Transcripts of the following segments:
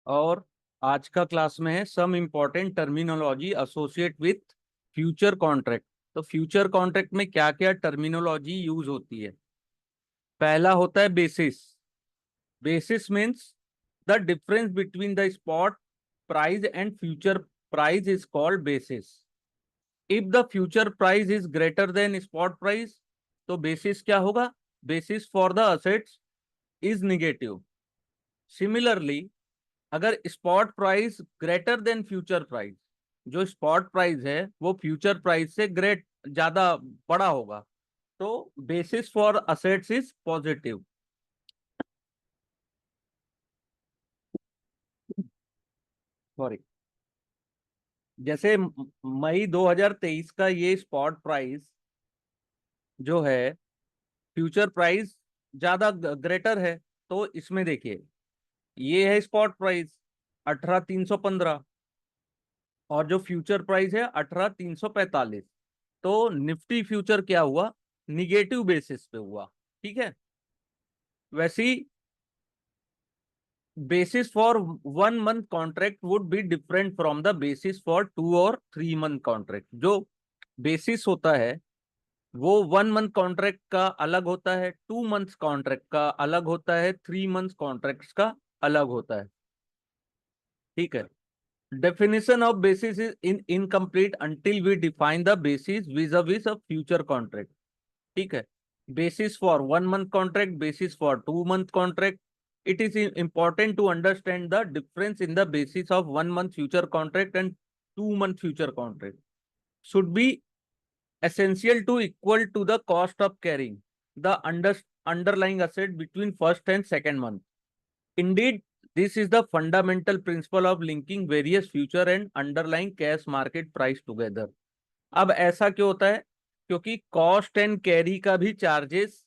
और आज का क्लास में है some important terminology associate with future contract. तो फ्यूचर कॉन्ट्रैक्ट में क्या क्या टर्मिनोलॉजी यूज होती है। पहला होता है basis. Basis means the difference between the spot price and future price is called basis. If the future price is greater than spot price तो बेसिस क्या होगा? Basis for the assets is negative. Similarly अगर spot price greater than future price, जो spot price है वो future price से great ज्यादा बड़ा होगा तो basis for assets is positive. Sorry, जैसे मई 2023 का ये स्पॉट प्राइस जो है फ्यूचर प्राइस ज्यादा ग्रेटर है, तो इसमें देखिए ये है स्पॉट प्राइस 18,315 और जो फ्यूचर प्राइस है 18,345। तो निफ्टी फ्यूचर क्या हुआ? निगेटिव बेसिस पे हुआ। ठीक है। वैसे ही basis for 1 month contract would be different from the basis for 2 or 3 month contract। जो बेसिस होता है वो 1 month कॉन्ट्रैक्ट का अलग होता है, 2 months कॉन्ट्रैक्ट का अलग होता है, 3 months कॉन्ट्रैक्ट का अलग होता है। ठीक है। Definition of basis is incomplete until we define the basis vis vis of future contract. ठीक है। Basis for 1 month contract, basis for 2 month contract. It is important to understand the difference in the basis of 1 month future contract and 2 month future contract should be essential to equal to the cost of carrying the underlying asset between first and second month. Indeed, this is the fundamental principle of linking various future and underlying cash market price together। अब ऐसा क्यों होता है? क्योंकि cost and carry का भी charges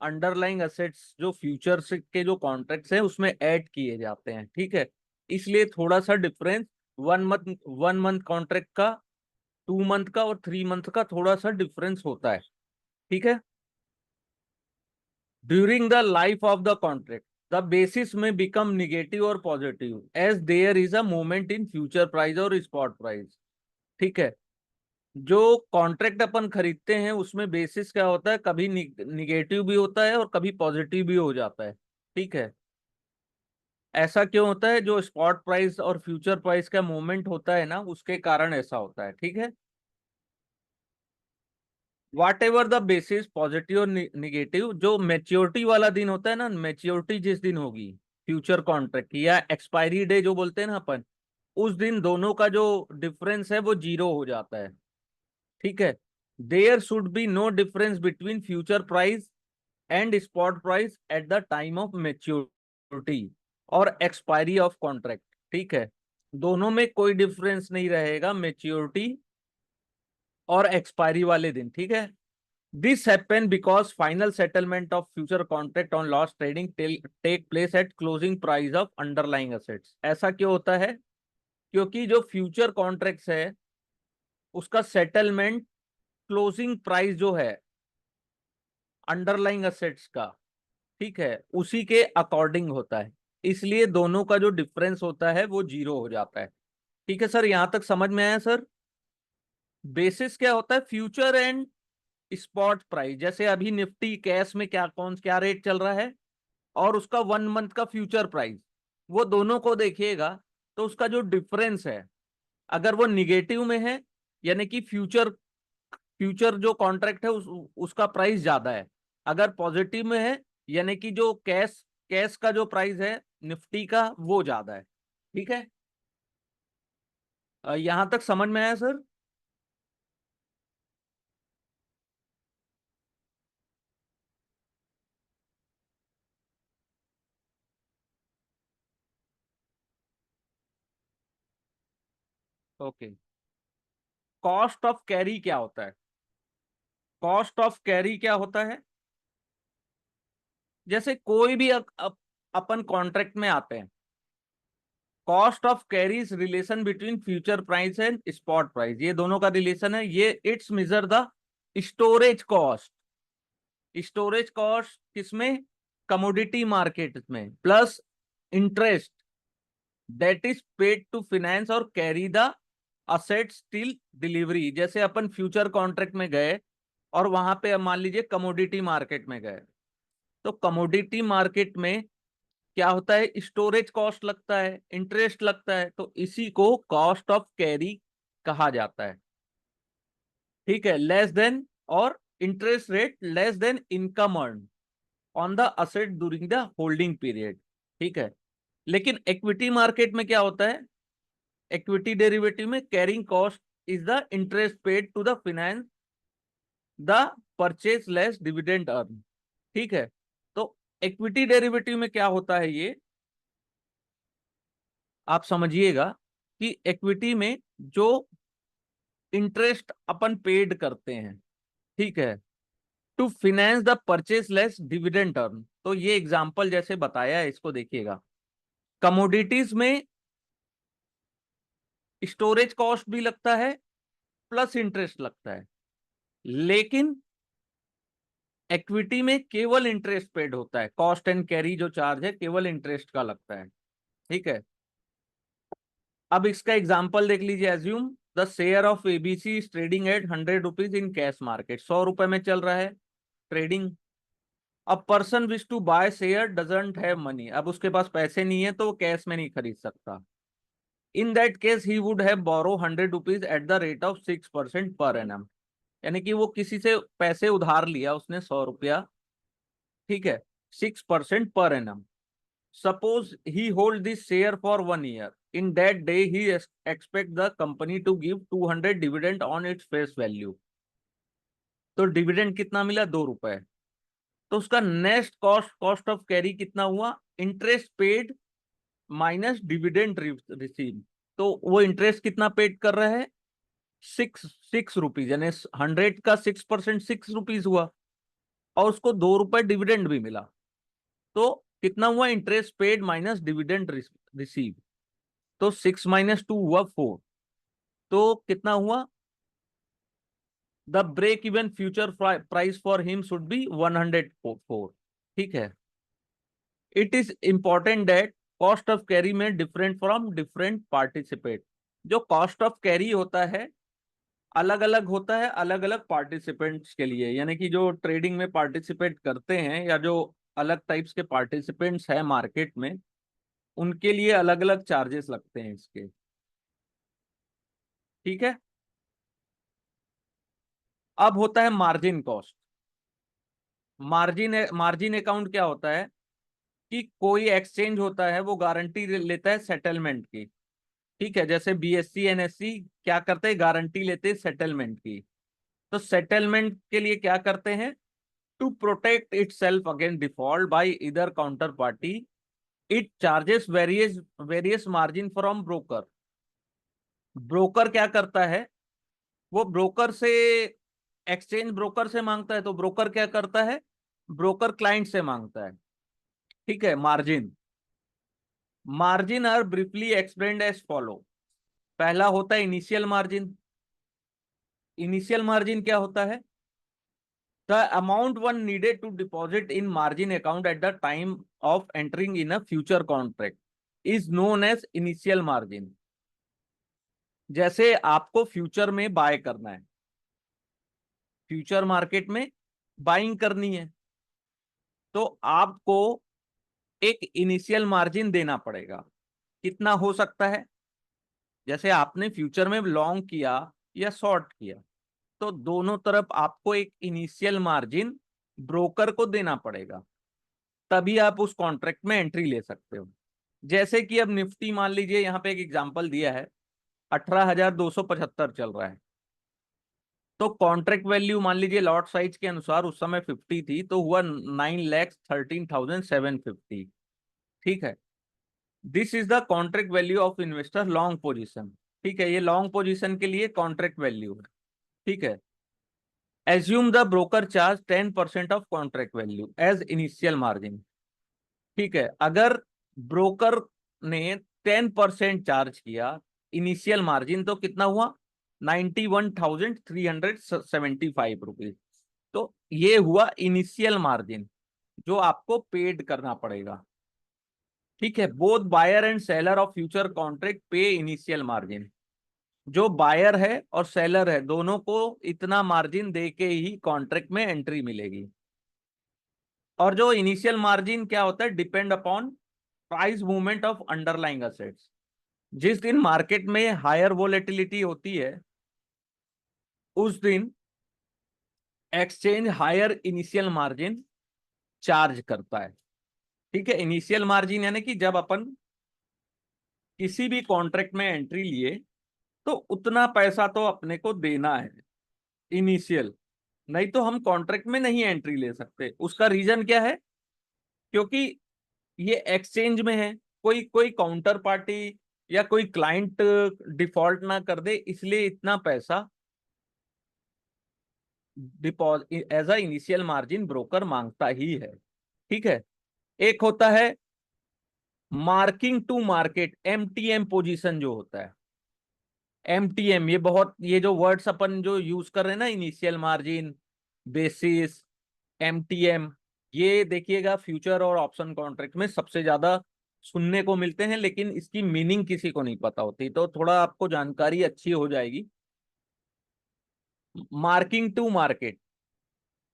underlying assets जो futures के जो कॉन्ट्रैक्ट्स हैं उसमें ऐड किए जाते हैं। ठीक है। इसलिए थोड़ा सा डिफरेंस 1 मंथ कॉन्ट्रैक्ट का, 2 मंथ का और 3 मंथ का थोड़ा सा डिफरेंस होता है। ठीक है। During the life of the contract the basis में बिकम निगेटिव और positive as there is a movement in future price और स्पॉट प्राइस। ठीक है। जो कॉन्ट्रैक्ट अपन खरीदते हैं उसमें बेसिस क्या होता है, कभी निगेटिव भी होता है और कभी पॉजिटिव भी हो जाता है। ठीक है। ऐसा क्यों होता है? जो स्पॉट प्राइस और फ्यूचर प्राइस का मूवमेंट होता है ना, उसके कारण ऐसा होता है। ठीक है। वाट एवर द बेसिस पॉजिटिव और निगेटिव, जो मेच्योरिटी वाला दिन होता है ना, मेच्योरिटी जिस दिन होगी फ्यूचर कॉन्ट्रैक्ट की या एक्सपायरी डे जो बोलते हैं ना अपन, उस दिन दोनों का जो डिफरेंस है वो जीरो हो जाता है। ठीक है। There should be no difference between future price and spot price at the time of maturity और एक्सपायरी ऑफ कॉन्ट्रैक्ट। ठीक है। दोनों में कोई डिफरेंस नहीं रहेगा मेच्योरिटी और एक्सपायरी वाले दिन। ठीक है। This happen because final settlement of future contract on last trading take place at closing price of underlying assets. ऐसा क्यों होता है? क्योंकि जो फ्यूचर कॉन्ट्रैक्ट्स है उसका सेटलमेंट क्लोजिंग प्राइस जो है अंडरलाइंग असेट्स का, ठीक है, उसी के अकॉर्डिंग होता है। इसलिए दोनों का जो डिफरेंस होता है वो जीरो हो जाता है। ठीक है सर, यहां तक समझ में आया सर? बेसिस क्या होता है? Future and spot price. जैसे अभी निफ्टी कैश में क्या रेट चल रहा है और उसका 1 मंथ का फ्यूचर प्राइस, वो दोनों को देखिएगा तो उसका जो डिफरेंस है अगर वो निगेटिव में है यानी कि फ्यूचर फ्यूचर जो कॉन्ट्रैक्ट है उसका प्राइस ज्यादा है। अगर पॉजिटिव में है यानी कि जो कैश कैश का जो प्राइस है निफ्टी का वो ज्यादा है। ठीक है। यहां तक समझ में आया sir? Okay. Cost of carry क्या होता है? कॉस्ट ऑफ कैरी क्या होता है? जैसे कोई भी अपन कॉन्ट्रैक्ट में आते हैं, cost of carry is relation between future price and spot price. ये दोनों का रिलेशन है। ये it's major the storage cost. Storage cost किसमें? कमोडिटी मार्केट में plus interest that is paid to finance और carry the assets till delivery. जैसे अपन फ्यूचर कॉन्ट्रैक्ट में गए और वहां पे मान लीजिए कमोडिटी मार्केट में गए, तो कमोडिटी मार्केट में क्या होता है, स्टोरेज कॉस्ट लगता है, इंटरेस्ट लगता है, तो इसी को कॉस्ट ऑफ कैरी कहा जाता है। ठीक है, लेस देन और interest rate less than income earn on the asset during the holding period. ठीक है, लेकिन इक्विटी मार्केट में क्या होता है, इक्विटी डेरिवेटिव में carrying cost is the interest paid to the finance the purchase less dividend earn. ठीक है, तो इक्विटी डेरिवेटिव में क्या होता है, ये आप समझिएगा कि इक्विटी में जो इंटरेस्ट अपन पेड करते हैं, ठीक है, to finance the purchase less dividend earn, तो ये एग्जांपल जैसे बताया है इसको देखिएगा। कमोडिटीज में स्टोरेज कॉस्ट भी लगता है प्लस इंटरेस्ट लगता है, लेकिन इक्विटी में केवल इंटरेस्ट पेड होता है, कॉस्ट एंड कैरी जो चार्ज है केवल इंटरेस्ट का लगता है। ठीक है, अब इसका एग्जांपल देख लीजिए। Assume the share of ABC is trading at 100 rupees in cash market, 100 रुपए में चल रहा है ट्रेडिंग। अब person wish to buy share doesn't have money, अब उसके पास पैसे नहीं है तो वो कैश में नहीं खरीद सकता। In that case he would have borrow 100 rupees at the rate of 6% per annum, यानी कि वो किसी से पैसे उधार लिया उसने 100 रुपया, ठीक है, 6% per annum. Suppose he hold this share for 1 year, in that day he expect the company to give 200 dividend on its face value, तो डिविडेंड कितना मिला, 2 रुपए। तो उसका next cost, cost of carry कितना हुआ, interest paid minus dividend receive, तो वो इंटरेस्ट कितना पेड कर रहा है, 6 रुपीज, यानी 100 का 6% 6 रुपीज हुआ, और उसको 2 रुपए डिविडेंड भी मिला, तो कितना हुआ, interest paid minus dividend receive, तो 6 - 2 हुआ 4, तो कितना हुआ, the break even future price for him should be 104। ठीक है, it is important that cost of carry में डिफरेंट फ्रॉम डिफरेंट पार्टिसिपेट, जो कॉस्ट ऑफ कैरी होता है अलग अलग होता है अलग अलग पार्टिसिपेंट्स के लिए, यानी कि जो ट्रेडिंग में पार्टिसिपेट करते हैं या जो अलग टाइप्स के पार्टिसिपेंट्स हैं मार्केट में, उनके लिए अलग अलग चार्जेस लगते हैं इसके। ठीक है, अब होता है मार्जिन कॉस्ट। मार्जिन अकाउंट क्या होता है कि कोई एक्सचेंज होता है वो गारंटी लेता है सेटलमेंट की। ठीक है, जैसे बीएससी एनएससी क्या करते हैं, गारंटी लेते हैं सेटलमेंट की, तो सेटलमेंट के लिए क्या करते हैं, to protect itself against default by either counter party, it charges various margin from broker. Broker क्या करता है, वो ब्रोकर से, एक्सचेंज ब्रोकर से मांगता है, तो ब्रोकर क्या करता है, ब्रोकर क्लाइंट से मांगता है। ठीक है, margin, margin are briefly explained as follow. पहला होता है इनिशियल मार्जिन। इनिशियल मार्जिन क्या होता है, the amount one needed to deposit in margin account at the time of entering in a future contract is known as initial margin। जैसे आपको future में bye करना है, फ्यूचर मार्केट में buying करनी है, तो आपको एक इनिशियल मार्जिन देना पड़ेगा। कितना हो सकता है, जैसे आपने फ्यूचर में लॉन्ग किया या शॉर्ट किया, तो दोनों तरफ आपको एक इनिशियल मार्जिन ब्रोकर को देना पड़ेगा, तभी आप उस कॉन्ट्रैक्ट में एंट्री ले सकते हो। जैसे कि अब निफ्टी मान लीजिए, यहाँ पे एक एग्जांपल दिया है, 18,275 चल रहा है, तो कॉन्ट्रैक्ट वैल्यू मान लीजिए लॉट साइज के अनुसार उस समय 50 थी, तो हुआ 9,13,750। ठीक है, this is the contract value of investor long position. ठीक है, ये लॉन्ग पोजिशन के लिए कॉन्ट्रैक्ट वैल्यू है। ठीक है, assume the broker charge 10% of contract value as initial margin. ठीक है, अगर ब्रोकर ने 10% चार्ज किया इनिशियल मार्जिन, तो कितना हुआ, 91,375 रुपीज। तो ये हुआ इनिशियल मार्जिन जो आपको पेड करना पड़ेगा। ठीक है, both buyer and seller of future contract pay initial margin. जो बायर है और सेलर है दोनों को इतना मार्जिन दे के ही कॉन्ट्रैक्ट में एंट्री मिलेगी। और जो इनिशियल मार्जिन क्या होता है, depend upon price movement of underlying assets. जिस दिन मार्केट में हायर वोलेटिलिटी होती है उस दिन exchange higher initial margin charge करता है। ठीक है, इनिशियल मार्जिन यानी कि जब अपन किसी भी कॉन्ट्रैक्ट में एंट्री लिए तो उतना पैसा तो अपने को देना है इनिशियल, नहीं तो हम कॉन्ट्रैक्ट में नहीं एंट्री ले सकते। उसका रीजन क्या है, क्योंकि ये एक्सचेंज में है, कोई कोई काउंटर पार्टी या कोई क्लाइंट डिफॉल्ट ना कर दे, इसलिए इतना पैसा deposit as a initial margin broker मांगता ही है। ठीक है, एक होता है marking to market, MTM position जो होता है। एमटीएम ये जो वर्ड्स अपन जो यूज कर रहे हैं ना, इनिशियल मार्जिन, बेसिस, एमटीएम, ये देखिएगा फ्यूचर और ऑप्शन कॉन्ट्रैक्ट में सबसे ज्यादा सुनने को मिलते हैं, लेकिन इसकी मीनिंग किसी को नहीं पता होती, तो थोड़ा आपको जानकारी अच्छी हो जाएगी। Marking to market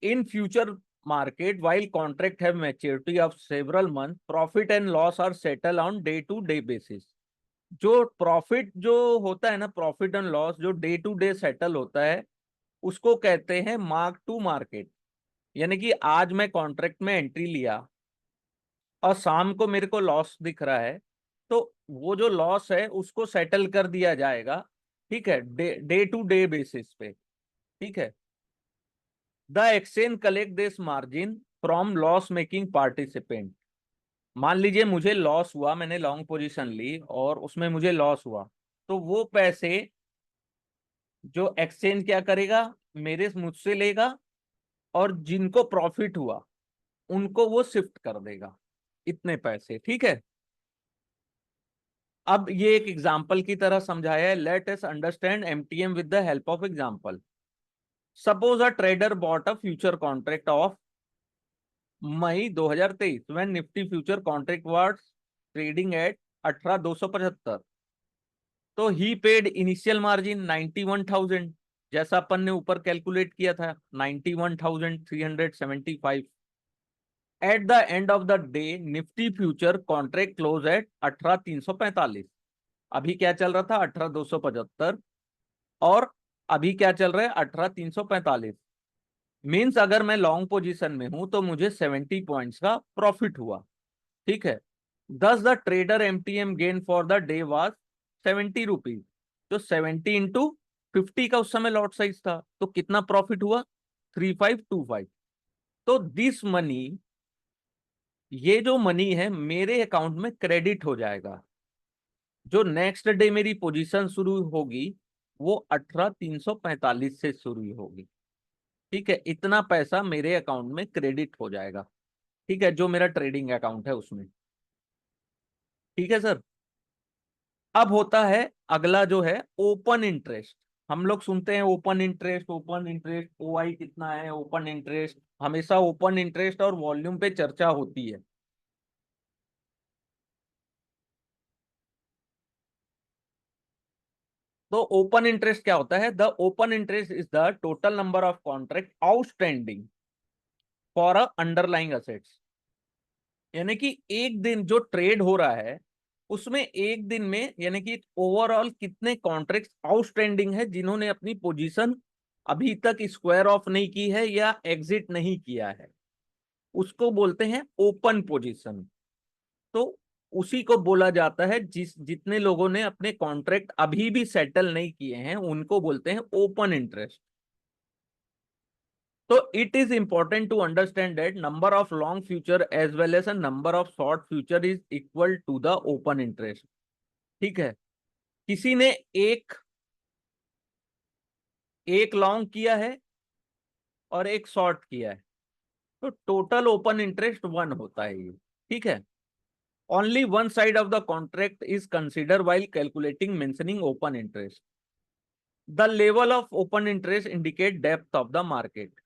in future market while contract have maturity of several months, profit and loss are settled on day to day basis। जो प्रॉफिट जो होता है ना, प्रॉफिट एंड लॉस जो डे टू डे सेटल होता है उसको कहते हैं मार्क टू मार्केट। यानी कि आज मैं कॉन्ट्रैक्ट में एंट्री लिया और शाम को मेरे को लॉस दिख रहा है, तो वो जो लॉस है उसको सेटल कर दिया जाएगा। ठीक है, डे टू डे बेसिस पे। ठीक है, the exchange collect this margin from loss making participant. मान लीजिए मुझे लॉस हुआ, मैंने लॉन्ग पोजीशन ली और उसमें मुझे लॉस हुआ, तो वो पैसे जो एक्सचेंज क्या करेगा, मेरे मुझसे लेगा, और जिनको प्रॉफिट हुआ उनको वो शिफ्ट कर देगा इतने पैसे। ठीक है, अब ये एक एग्जाम्पल की तरह समझाया है। Let us understand MTM with the help of example. Suppose a trader bought a future contract of May 2023 when Nifty future contract was trading at 18275। तो ही पेड इनिशियल मार्जिन 91,000, जैसा अपन ने ऊपर कैलकुलेट किया था 91,375। At the end of the day Nifty future contract close eight 18,345। अभी क्या चल रहा था, 18,275, और अभी क्या चल रहा है, 18,345। मीन्स अगर मैं लॉन्ग पोजीशन में हूं तो मुझे 70 पॉइंट्स का प्रॉफिट हुआ। ठीक है, दस the trader MTM gain for the day was 70 rupees. तो 70 × 50 का उस समय लॉट साइज था, तो कितना प्रॉफिट हुआ, 3525। तो दिस मनी, ये जो मनी है मेरे अकाउंट में क्रेडिट हो जाएगा। जो नेक्स्ट डे मेरी पोजीशन शुरू होगी वो 18,345 से शुरू होगी। ठीक है, इतना पैसा मेरे अकाउंट में क्रेडिट हो जाएगा। ठीक है, जो मेरा ट्रेडिंग अकाउंट है उसमें। ठीक है सर। अब होता है अगला जो है ओपन इंटरेस्ट। हम लोग सुनते हैं open interest, open interest, OI कितना है, ओपन इंटरेस्ट, हमेशा ओपन इंटरेस्ट और वॉल्यूम पे चर्चा होती है। तो ओपन इंटरेस्ट क्या होता है, the open interest is the total number of contract outstanding for a underlying assets. यानी कि एक दिन जो ट्रेड हो रहा है उसमें एक दिन में यानी कि ओवरऑल कितने कॉन्ट्रैक्ट आउटस्टैंडिंग है जिन्होंने अपनी पोजीशन अभी तक स्क्वायर ऑफ नहीं की है या एग्जिट नहीं किया है, उसको बोलते हैं ओपन पोजीशन। तो उसी को बोला जाता है, जितने लोगों ने अपने कॉन्ट्रैक्ट अभी भी सेटल नहीं किए हैं उनको बोलते हैं ओपन इंटरेस्ट। तो it is important to understand that number of long future as well as number of short future is equal to the open interest. ठीक है, किसी ने एक एक लॉन्ग किया है और एक शॉर्ट किया है, तो टोटल ओपन इंटरेस्ट 1 होता है ये। ठीक है, only one side of the contract is consider while calculating mentioning open interest. The level of open interest indicate depth of the market.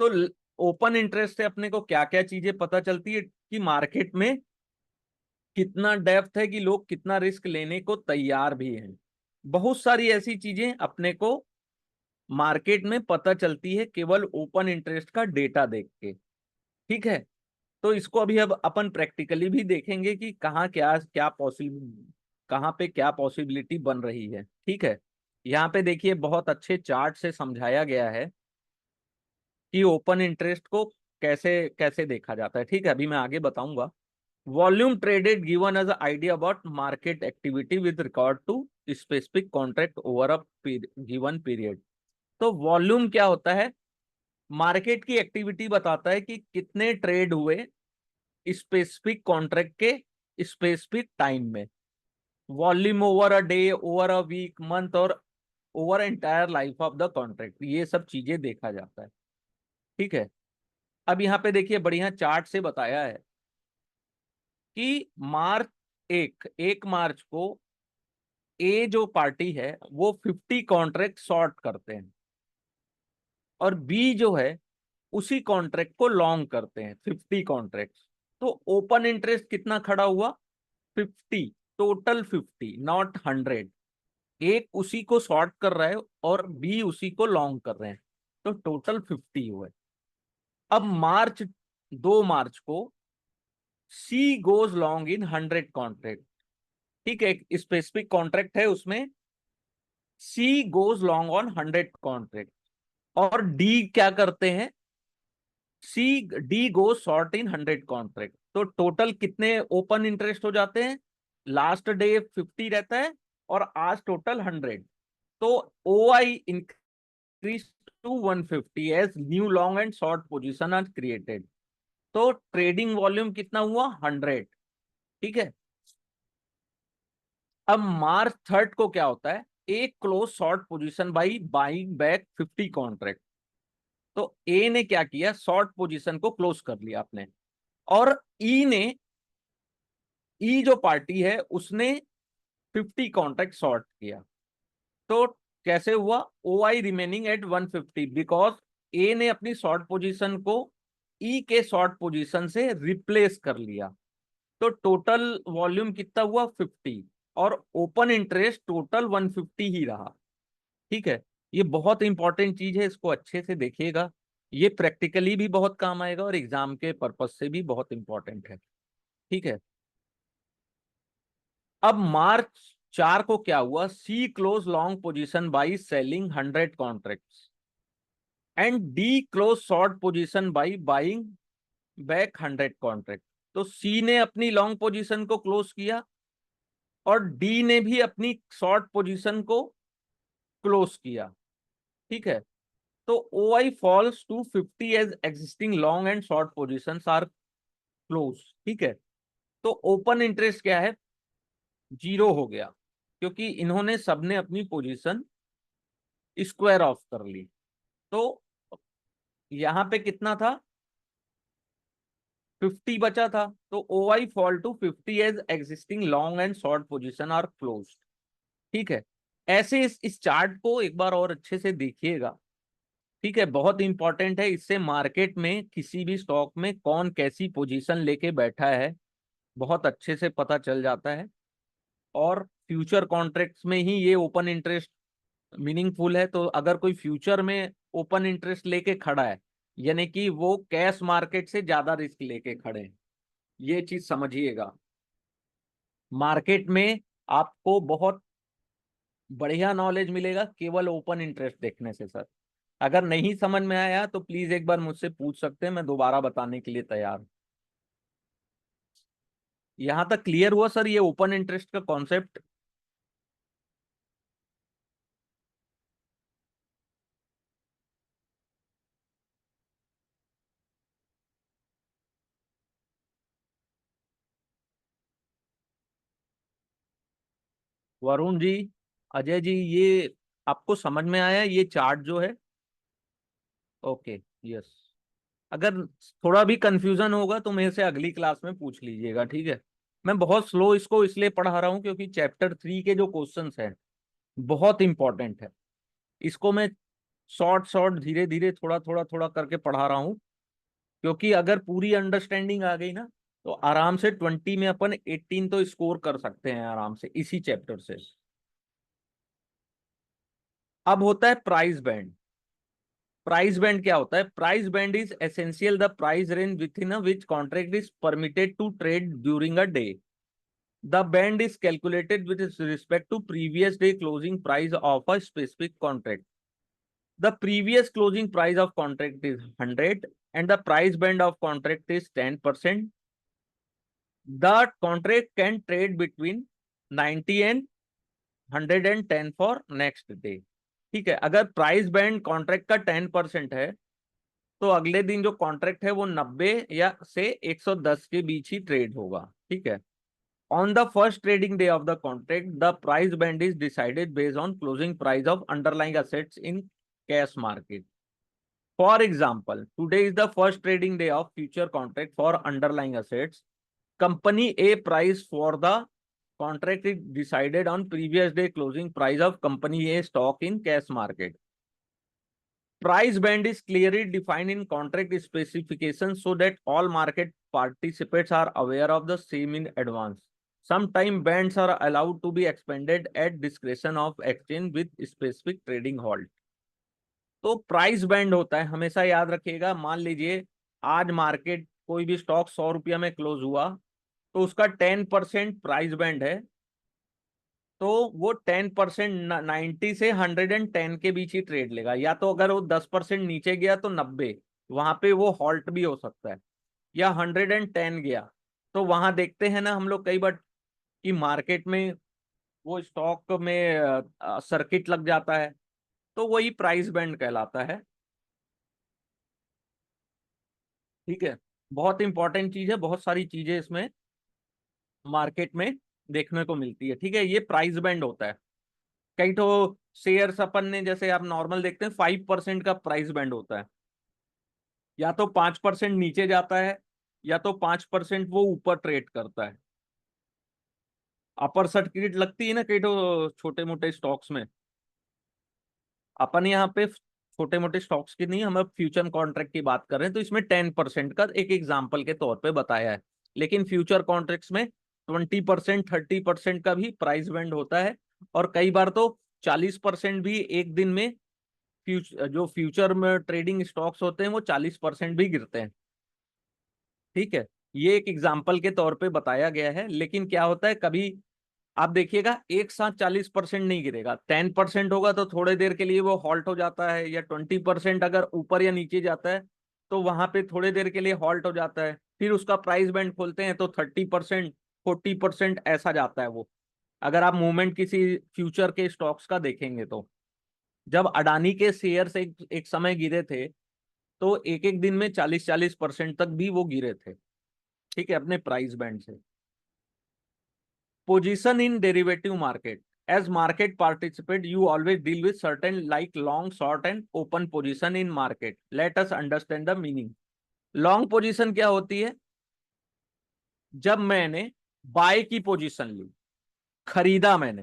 तो ओपन इंटरेस्ट से अपने को क्या क्या चीजें पता चलती है कि मार्केट में कितना डेप्थ है कि लोग कितना रिस्क लेने को तैयार भी हैं। बहुत सारी ऐसी चीजें अपने को मार्केट में पता चलती है केवल ओपन इंटरेस्ट का डेटा देख के। ठीक है, तो इसको अभी अब अपन प्रैक्टिकली भी देखेंगे कि कहाँ क्या क्या पॉसिबल, कहाँ पे क्या पॉसिबिलिटी बन रही है। ठीक है, यहाँ पे देखिए बहुत अच्छे चार्ट से समझाया गया है कि ओपन इंटरेस्ट को कैसे कैसे देखा जाता है। ठीक है, अभी मैं आगे बताऊंगा। Volume traded given as idea about market activity with record to specific contract over a given period. तो वॉल्यूम क्या होता है? मार्केट की एक्टिविटी बताता है कि कितने ट्रेड हुए स्पेसिफिक कॉन्ट्रैक्ट के स्पेसिफिक टाइम में। Volume over a day, over a week, month और over entire life of the contract, ये सब चीजें देखा जाता है। ठीक है, अब यहाँ पे देखिए बढ़िया चार्ट से बताया है कि मार्च एक मार्च को ए जो पार्टी है वो 50 कॉन्ट्रैक्ट शॉर्ट करते हैं, और बी जो है उसी कॉन्ट्रैक्ट को लॉन्ग करते हैं 50 कॉन्ट्रैक्ट। तो ओपन इंटरेस्ट कितना खड़ा हुआ? 50, टोटल 50, नॉट 100। एक उसी को शॉर्ट कर रहा है और बी उसी को लॉन्ग कर रहे हैं, तो टोटल 50 हुए। अब दो मार्च को she goes long in 100 contract. ठीक है, एक स्पेसिफिक कॉन्ट्रैक्ट है उसमें she goes long on 100 contract, और डी क्या करते हैं? सी डी गो शॉर्ट इन 100 कॉन्ट्रैक्ट। तो टोटल कितने ओपन इंटरेस्ट हो जाते हैं? लास्ट डे 50 रहता है और आज टोटल 100। तो O I increase to 150 as new long and short position are created. तो ट्रेडिंग वॉल्यूम कितना हुआ? 100। ठीक है, अब मार्च 3 को क्या होता है? एक close short position by buying back 50 contract. तो ए ने क्या किया? शॉर्ट पोजीशन को क्लोज कर लिया आपने, और ई जो पार्टी है उसने 50 कॉन्ट्रैक्ट शॉर्ट किया। तो कैसे हुआ? ओ आई रिमेनिंग एट 150 बिकॉज ए ने अपनी शॉर्ट पोजीशन को ई के शॉर्ट पोजीशन से रिप्लेस कर लिया। तो टोटल वॉल्यूम कितना हुआ? 50, और ओपन इंटरेस्ट टोटल 150 ही रहा। ठीक है, ये बहुत इंपॉर्टेंट चीज है, इसको अच्छे से देखिएगा। ये प्रैक्टिकली भी बहुत काम आएगा और एग्जाम के पर्पज से भी बहुत इंपॉर्टेंट है। ठीक है, अब मार्च 4 को क्या हुआ? C close long position by selling 100 contracts and D close short position by buying back 100 contract. तो सी ने अपनी लॉन्ग पोजीशन को क्लोज किया और डी ने भी अपनी शॉर्ट पोजीशन को क्लोज किया। ठीक है, तो O I falls to 50 as existing long and short positions are close. ठीक है, तो ओपन इंटरेस्ट क्या है? 0 हो गया, क्योंकि इन्होंने सबने अपनी पोजीशन स्क्वायर ऑफ कर ली। तो यहां पे कितना था? 50 बचा था। तो O I fall to 50 as existing long and short position are close. ठीक है, ऐसे इस चार्ट को एक बार और अच्छे से देखिएगा। ठीक है, बहुत इंपॉर्टेंट है, इससे मार्केट में किसी भी स्टॉक में कौन कैसी पोजीशन लेके बैठा है बहुत अच्छे से पता चल जाता है। और फ्यूचर कॉन्ट्रैक्ट्स में ही ये ओपन इंटरेस्ट मीनिंगफुल है। तो अगर कोई फ्यूचर में ओपन इंटरेस्ट लेके खड़ा है, यानी कि वो कैश मार्केट से ज्यादा रिस्क लेके खड़े हैं, ये चीज समझिएगा। मार्केट में आपको बहुत बढ़िया नॉलेज मिलेगा केवल ओपन इंटरेस्ट देखने से सर। अगर नहीं समझ में आया तो प्लीज एक बार मुझसे पूछ सकते हैं, मैं दोबारा बताने के लिए तैयार हूं। यहां तक क्लियर हुआ सर ये ओपन इंटरेस्ट का कॉन्सेप्ट? वरुण जी, अजय जी, ये आपको समझ में आया ये चार्ट जो है? Okay, yes. अगर थोड़ा भी कंफ्यूजन होगा तो मेरे से अगली क्लास में पूछ लीजिएगा। ठीक है, मैं बहुत स्लो इसको इसलिए पढ़ा रहा हूँ क्योंकि चैप्टर 3 के जो क्वेश्चंस हैं बहुत इंपॉर्टेंट है। इसको मैं शॉर्ट शॉर्ट धीरे धीरे थोड़ा थोड़ा थोड़ा करके पढ़ा रहा हूँ, क्योंकि अगर पूरी अंडरस्टैंडिंग आ गई ना तो आराम से 20 में अपन 18 तो स्कोर कर सकते हैं आराम से इसी चैप्टर से। अब होता है प्राइस बैंड। प्राइस बैंड क्या होता है? Price band is essential the price range with in which contract is permitted to trade during a day. The band is calculated with respect to previous day closing price of a specific contract. The previous closing price of contract is 100 and the price band of contract is 10%. The contract can trade between 90 and 110 for next day। ठीक है, अगर price band contract का 10% है तो अगले दिन जो contract है वो 90 या से 110 के बीच ही ट्रेड होगा। ठीक है। On the first trading day of the contract the price band is decided based on closing price of underlying assets in cash market. For example, today is the first trading day of future contract for underlying assets. Company A price for the contract is decided on previous day closing price of company A stock in cash market. Price band is clearly defined in contract specifications so that all market participants are aware of the same in advance. Sometimes bands are allowed to be expanded at discretion of exchange with specific trading halt. तो price band होता है, हमेशा याद रखिएगा। मान लीजिए आज market कोई भी स्टॉक 100 रुपया में क्लोज हुआ तो उसका 10% प्राइस बैंड है, तो वो 10% 90 से 110 के बीच ही ट्रेड लेगा। या तो अगर वो 10% नीचे गया तो 90, वहां पे वो हॉल्ट भी हो सकता है। या 110 गया तो वहां देखते हैं ना हम लोग कई बार कि मार्केट में वो स्टॉक में सर्किट लग जाता है, तो वही प्राइस बैंड कहलाता है। ठीक है, बहुत इंपॉर्टेंट चीज है, बहुत सारी चीजें इसमें मार्केट में देखने को मिलती है। ठीक है, ये प्राइस बैंड होता है। कई तो शेयर्स अपन ने जैसे आप नॉर्मल देखते हैं 5% का प्राइस बैंड होता है, या तो 5% नीचे जाता है या तो 5% वो ऊपर ट्रेड करता है। अपर सर्किट लगती है ना कई तो छोटे मोटे स्टॉक्स में। अपन यहाँ पे छोटे मोटे स्टॉक्स की नहीं, हम अब फ्यूचर कॉन्ट्रैक्ट की बात कर रहे हैं, तो इसमें 10% का एक एग्जाम्पल के तौर पे बताया है। लेकिन फ्यूचर कॉन्ट्रैक्ट्स में 20% 30% का भी प्राइस बैंड होता है, और कई बार तो 40% भी एक दिन में जो फ्यूचर में ट्रेडिंग स्टॉक्स होते हैं वो 40% भी गिरते हैं। ठीक है, ये एक एग्जाम्पल के तौर पे बताया गया है। लेकिन क्या होता है, कभी आप देखिएगा एक साथ 40% नहीं गिरेगा। 10% होगा तो थोड़ी देर के लिए वो हॉल्ट हो जाता है, या 20% अगर ऊपर या नीचे जाता है तो वहां पे थोड़ी देर के लिए हॉल्ट हो जाता है। फिर उसका प्राइस बैंड खोलते हैं तो 30% 40% ऐसा जाता है वो। अगर आप मूवमेंट किसी फ्यूचर के स्टॉक्स का देखेंगे तो जब अडानी के शेयर एक समय गिरे थे तो एक एक दिन में 40-40% तक भी वो गिरे थे। ठीक है, अपने प्राइस बैंड से। Position in derivative market. As market participant, you always deal with certain like long, short and open position in market. Let us understand the meaning. Long position क्या होती है? जब मैंने बाय की पोजीशन ली, खरीदा मैंने,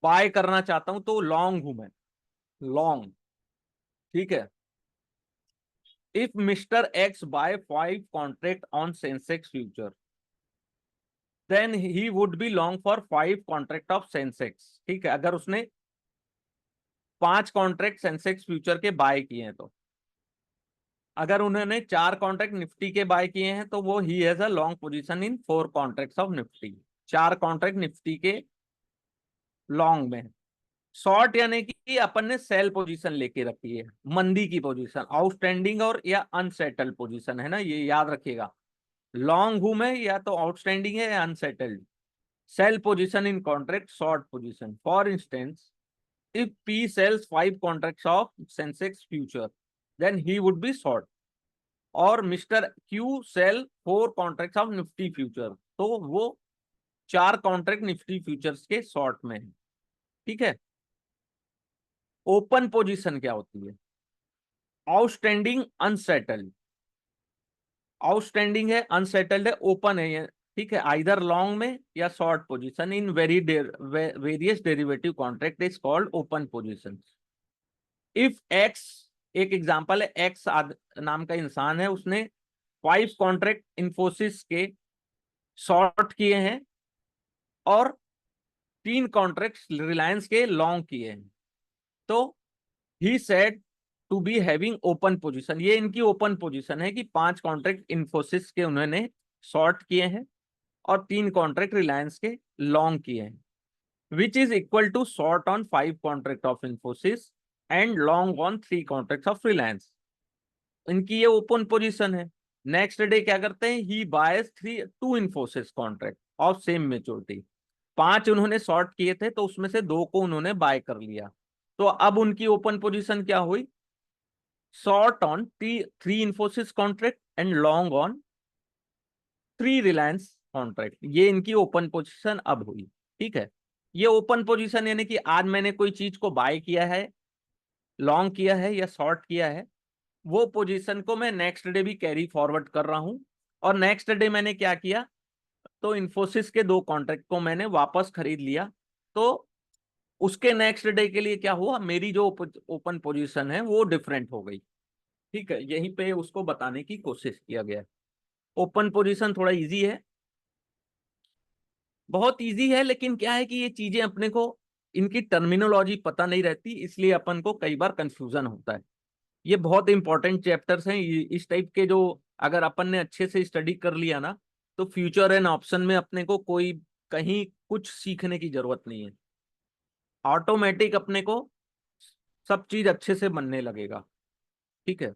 bye करना चाहता हूं तो लॉन्ग हूं मैं, लॉन्ग। ठीक है। If mister X buy 5 contract on Sensex future, then he would be long for 5 contract of Sensex. ठीक है, अगर उसने 5 कॉन्ट्रैक्ट सेंसेक्स फ्यूचर के बाय किए हैं तो, अगर उन्होंने 4 कॉन्ट्रैक्ट निफ्टी के बाय किए हैं तो वो he has a long position in 4 contracts of Nifty. 4 contract Nifty के लॉन्ग में। शॉर्ट यानी कि अपन ने सेल पोजीशन लेके रखी है, मंदी की पोजीशन, आउटस्टैंडिंग और या अनसेटल्ड पोजीशन है ना, ये याद रखिएगा। लॉन्ग हूं मैं, या तो आउटस्टैंडिंग है या unsettled. Sell position in contract, short position. For instance, if P sells 5 contracts of Sensex future, then he would be short। और mister Q sell 4 contracts of Nifty future, तो वो 4 कॉन्ट्रैक्ट निफ्टी फ्यूचर्स के short में है। ठीक है। Open position क्या होती है? Outstanding unsettled. आउटस्टैंडिंग है, अनसेटल्ड है, ओपन है ये। ठीक है, आइदर लॉन्ग में या short position in various derivative contract is called open position. If X, एक एग्जांपल है, एक्स नाम का इंसान है, उसने 5 कॉन्ट्रैक्ट इन्फोसिस के शॉर्ट किए हैं और 3 कॉन्ट्रैक्ट्स रिलायंस के लॉन्ग किए हैं। तो he said to be having open position, ये इनकी ओपन पोजीशन है कि 5 कॉन्ट्रैक्ट इन्फोसिस के उन्होंने शॉर्ट किए हैं और 3 कॉन्ट्रैक्ट रिलायंस के लॉन्ग किए हैं, which is equal to short on 5 contract of Infosys and long on 3 contract of Reliance. इनकी ये ओपन पोजीशन है। नेक्स्ट डे क्या करते हैं, he buys 2 Infosys contract of same maturity. 5 उन्होंने शॉर्ट किए थे तो उसमें से 2 को उन्होंने बाय कर लिया। तो अब उनकी ओपन पोजीशन क्या हुई, short on 3 Infosys contract and long on 3 Reliance contract. ये इनकी ओपन पोजीशन अब हुई। ठीक है, ये ओपन पोजीशन यानी कि आज मैंने कोई चीज को बाय किया है, लॉन्ग किया है या शॉर्ट किया है, वो पोजीशन को मैं नेक्स्ट डे भी कैरी फॉरवर्ड कर रहा हूं। और नेक्स्ट डे मैंने क्या किया, तो इन्फोसिस के 2 कॉन्ट्रैक्ट को मैंने वापस खरीद लिया। तो उसके नेक्स्ट डे के लिए क्या हुआ, मेरी जो ओपन पोजीशन है वो डिफरेंट हो गई। ठीक है, यहीं पे उसको बताने की कोशिश किया गया है। ओपन पोजीशन थोड़ा इजी है, बहुत इजी है, लेकिन क्या है कि ये चीजें अपने को इनकी टर्मिनोलॉजी पता नहीं रहती, इसलिए अपन को कई बार कंफ्यूजन होता है। ये बहुत इंपॉर्टेंट चैप्टर्स हैं, इस टाइप के जो अगर अपन ने अच्छे से स्टडी कर लिया ना, तो फ्यूचर एंड ऑप्शन में अपने को कोई कहीं कुछ सीखने की जरूरत नहीं है, ऑटोमेटिक अपने को सब चीज अच्छे से बनने लगेगा। ठीक है,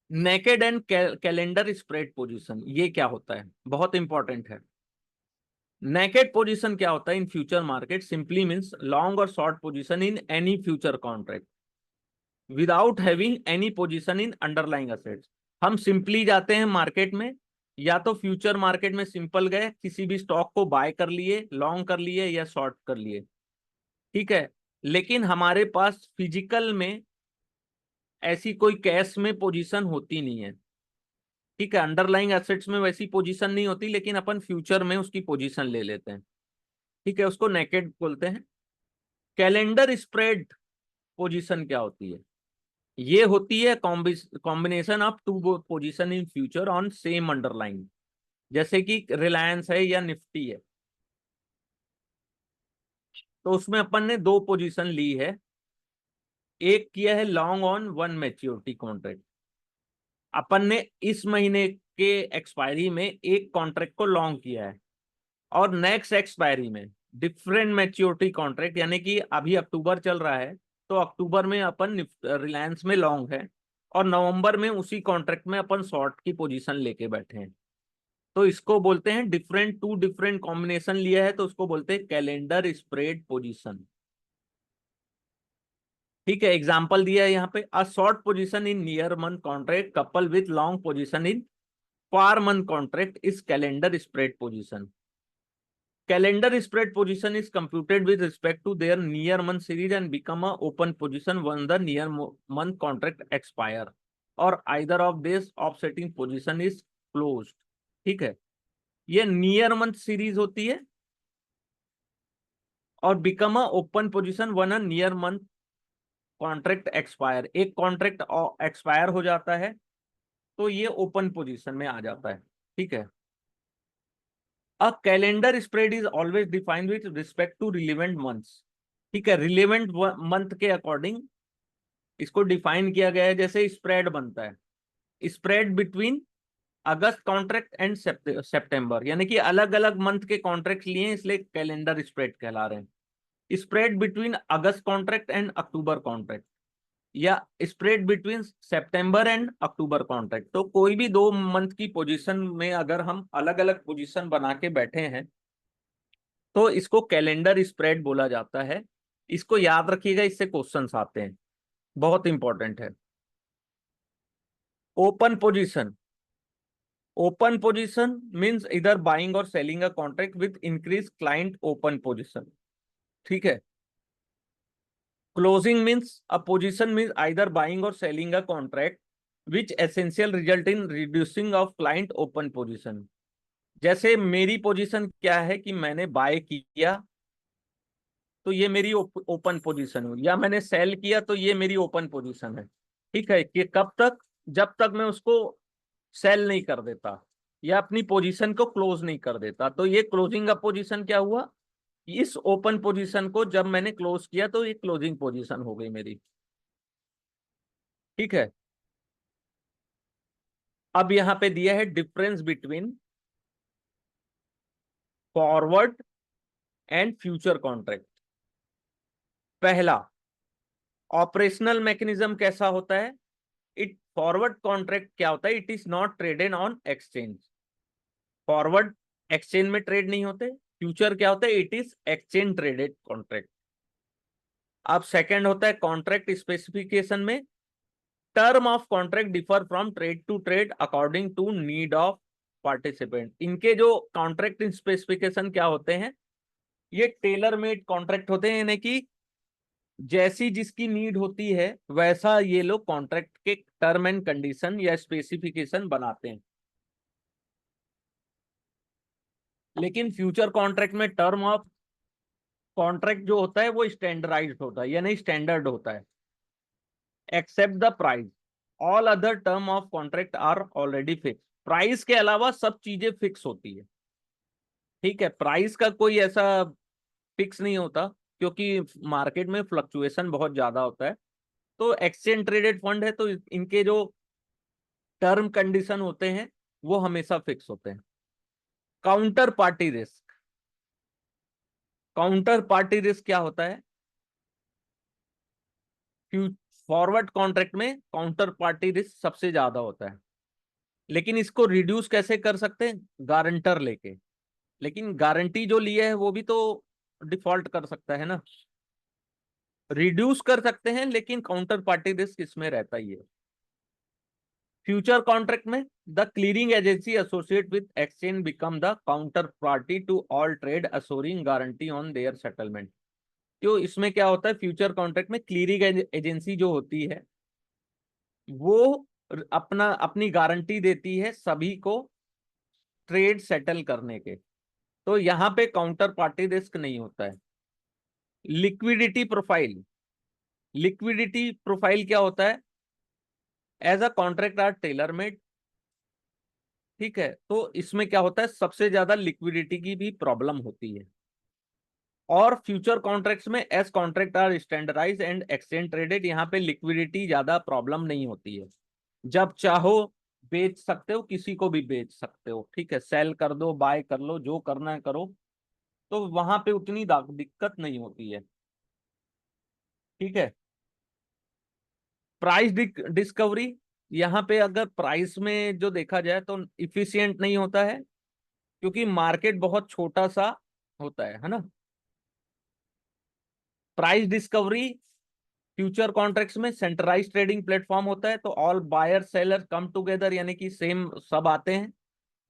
naked and calendar spread position ये क्या होता है, बहुत इंपॉर्टेंट है। नेकेड पोजीशन क्या होता है in future market, simply means long और short position in any future contract without having any position in underlying assets. हम सिंपली जाते हैं मार्केट में, या तो फ्यूचर मार्केट में सिंपल गए, किसी भी स्टॉक को बाय कर लिए, लॉन्ग कर लिए या शॉर्ट कर लिए। ठीक है, लेकिन हमारे पास फिजिकल में ऐसी कोई कैश में पोजीशन होती नहीं है। ठीक है, अंडरलाइंग एसेट्स में वैसी पोजीशन नहीं होती, लेकिन अपन फ्यूचर में उसकी पोजीशन ले लेते हैं। ठीक है, उसको नेकेड बोलते हैं। कैलेंडर स्प्रेड पोजीशन क्या होती है, ये होती है combination of 2 position in future on same underline, जैसे कि रिलायंस है या निफ्टी है। तो उसमें अपन ने 2 पोजीशन ली है, एक किया है लॉन्ग ऑन 1 मैच्योरिटी कॉन्ट्रैक्ट। अपन ने इस महीने के एक्सपायरी में एक कॉन्ट्रैक्ट को लॉन्ग किया है, और नेक्स्ट एक्सपायरी में डिफरेंट मैच्योरिटी कॉन्ट्रैक्ट, यानी कि अभी अक्टूबर चल रहा है तो अक्टूबर में अपन रिलायंस में लॉन्ग है, और नवंबर में उसी कॉन्ट्रैक्ट में अपन शॉर्ट की पोजीशन लेके बैठे हैं। तो इसको बोलते हैं डिफरेंट, 2 डिफरेंट कॉम्बिनेशन लिया है तो उसको बोलते हैं कैलेंडर स्प्रेड पोजीशन। ठीक है, एग्जांपल दिया है यहाँ पे, a short position in near month contract couple with long position in far month contract is calendar spread position. Calendar spread position is computed with respect to their near month series and become a open position when the near month contract expire or either of these offsetting position is closed। ठीक है, ये near month series होती है और become a open position one a near month contract expire. एक contract expire हो जाता है तो ये ओपन पोजीशन में आ जाता है। ठीक है, a calendar spread is always defined with respect to relevant months. ठीक है, रिलेवेंट मंथ के अकॉर्डिंग इसको डिफाइन किया गया है। जैसे स्प्रेड बनता है, spread between August contract and September, यानी कि अलग अलग मंथ के कॉन्ट्रैक्ट लिए हैं इसलिए कैलेंडर स्प्रेड कहला रहे हैं। Spread between August contract and October contract, या spread between September and October contract. तो कोई भी 2 मंथ की पोजीशन में अगर हम अलग अलग पोजीशन बना के बैठे हैं तो इसको कैलेंडर स्प्रेड बोला जाता है। इसको याद रखिएगा, इससे क्वेश्चंस आते हैं, बहुत इंपॉर्टेंट है। Open position, open position means either buying और selling a contract with increase client open position. ठीक है, closing means a position means either buying और selling a contract which essential result in reducing of client open position. जैसे मेरी position क्या है कि मैंने बाय किया तो ये मेरी ओपन पोजीशन हुई, या मैंने सेल किया तो ये मेरी ओपन पोजीशन है। ठीक है, कि कब तक, जब तक मैं उसको सेल नहीं कर देता या अपनी पोजीशन को क्लोज नहीं कर देता। तो ये क्लोजिंग अप पोजीशन क्या हुआ, इस ओपन पोजीशन को जब मैंने क्लोज किया तो ये क्लोजिंग पोजीशन हो गई मेरी। ठीक है, अब यहां पे दिया है difference between forward and future contract. पहला, ऑपरेशनल मैकेनिज्म कैसा होता है, इट फॉरवर्ड कॉन्ट्रैक्ट क्या होता है, it is not traded on exchange. Forward exchange में ट्रेड नहीं होते। फ्यूचर क्या होता है, it is exchange traded contract. अब सेकंड होता है कॉन्ट्रैक्ट स्पेसिफिकेशन में, term of contract differ from trade to trade according to need of participant. इनके जो कॉन्ट्रैक्ट स्पेसिफिकेशन क्या होते हैं, ये टेलर मेड कॉन्ट्रैक्ट होते हैं, यानी कि जैसी जिसकी नीड होती है वैसा ये लोग कॉन्ट्रैक्ट के टर्म एंड कंडीशन या स्पेसिफिकेशन बनाते हैं। लेकिन फ्यूचर कॉन्ट्रैक्ट में टर्म ऑफ कॉन्ट्रैक्ट जो होता है वो स्टैंडर्डाइज्ड होता है, यानी स्टैंडर्ड होता है। Except the price, all other term of contract are already fix. Price के अलावा सब चीजें फिक्स होती है। ठीक है, प्राइस का कोई ऐसा फिक्स नहीं होता, क्योंकि मार्केट में फ्लक्चुएशन बहुत ज्यादा होता है। तो एक्सचेंज ट्रेडेड फंड है तो इनके जो टर्म कंडीशन होते हैं वो हमेशा फिक्स होते हैं। Counter party risk, counter party risk क्या होता है, फॉरवर्ड कॉन्ट्रैक्ट में काउंटर पार्टी रिस्क सबसे ज्यादा होता है। लेकिन इसको रिड्यूस कैसे कर सकते हैं, गारंटर लेके। लेकिन गारंटी जो लिए है वो भी तो डिफॉल्ट कर सकता है ना। रिड्यूस कर सकते हैं लेकिन काउंटर पार्टी रिस्क इसमें रहता ही है। फ्यूचर कॉन्ट्रैक्ट में the clearing agency associate with exchange become the counter party to all trade assuring guarantee on their settlement. तो इसमें क्या होता है, फ्यूचर कॉन्ट्रैक्ट में क्लियरिंग एजेंसी जो होती है वो अपनी गारंटी देती है सभी को ट्रेड सेटल करने के। तो यहाँ पे काउंटर पार्टी रिस्क नहीं होता है। लिक्विडिटी प्रोफाइल, लिक्विडिटी प्रोफाइल क्या होता है, as a contract are tailor made. ठीक है, तो इसमें क्या होता है, सबसे ज्यादा लिक्विडिटी की भी प्रॉब्लम होती है। और फ्यूचर कॉन्ट्रैक्ट्स में as contract are standardize and exchange traded, यहाँ पे लिक्विडिटी ज्यादा प्रॉब्लम नहीं होती है। जब चाहो बेच सकते हो, किसी को भी बेच सकते हो। ठीक है, सेल कर दो, बाय कर लो, जो करना है करो। तो वहां पे उतनी दिक्कत नहीं होती है। ठीक है, प्राइस डिस्कवरी, यहाँ पे अगर प्राइस में जो देखा जाए तो इफिशियंट नहीं होता है, क्योंकि मार्केट बहुत छोटा सा होता है ना। प्राइस डिस्कवरी फ्यूचर कॉन्ट्रैक्ट्स में सेंट्रलाइज ट्रेडिंग प्लेटफॉर्म होता है, तो all buyer seller come together, यानी कि सेम सब आते हैं।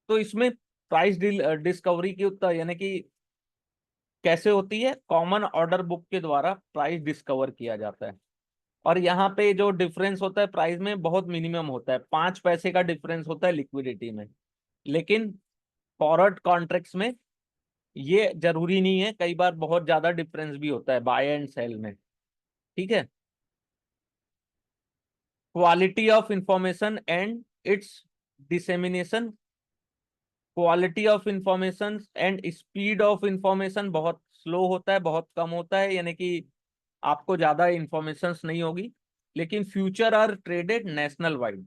तो इसमें प्राइस डिस्कवरी की उत्तर यानी कि कैसे होती है, कॉमन ऑर्डर बुक के द्वारा प्राइस डिस्कवर किया जाता है। और यहाँ पे जो डिफरेंस होता है प्राइस में बहुत मिनिमम होता है, 5 पैसे का डिफरेंस होता है लिक्विडिटी में। लेकिन फॉरवर्ड कॉन्ट्रैक्ट्स में ये जरूरी नहीं है, कई बार बहुत ज्यादा डिफरेंस भी होता है बाय एंड सेल में। ठीक है, quality of information and it's dissemination, quality of information and speed of information बहुत स्लो होता है, बहुत कम होता है, यानी कि आपको ज्यादा इंफॉर्मेशन नहीं होगी। लेकिन future are traded national wide,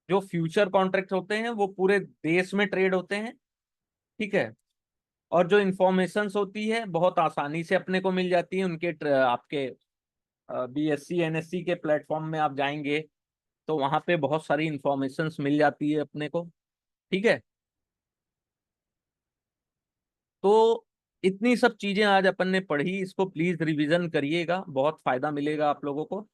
जो फ्यूचर कॉन्ट्रैक्ट होते हैं वो पूरे देश में ट्रेड होते हैं। ठीक है, और जो इंफॉर्मेशन होती है बहुत आसानी से अपने को मिल जाती है उनके आपके बीएससी एनएससी के प्लेटफॉर्म में आप जाएंगे तो वहां पे बहुत सारी इंफॉर्मेशन मिल जाती है अपने को। ठीक है, तो इतनी सब चीजें आज अपन ने पढ़ी, इसको प्लीज रिवीजन करिएगा, बहुत फायदा मिलेगा आप लोगों को।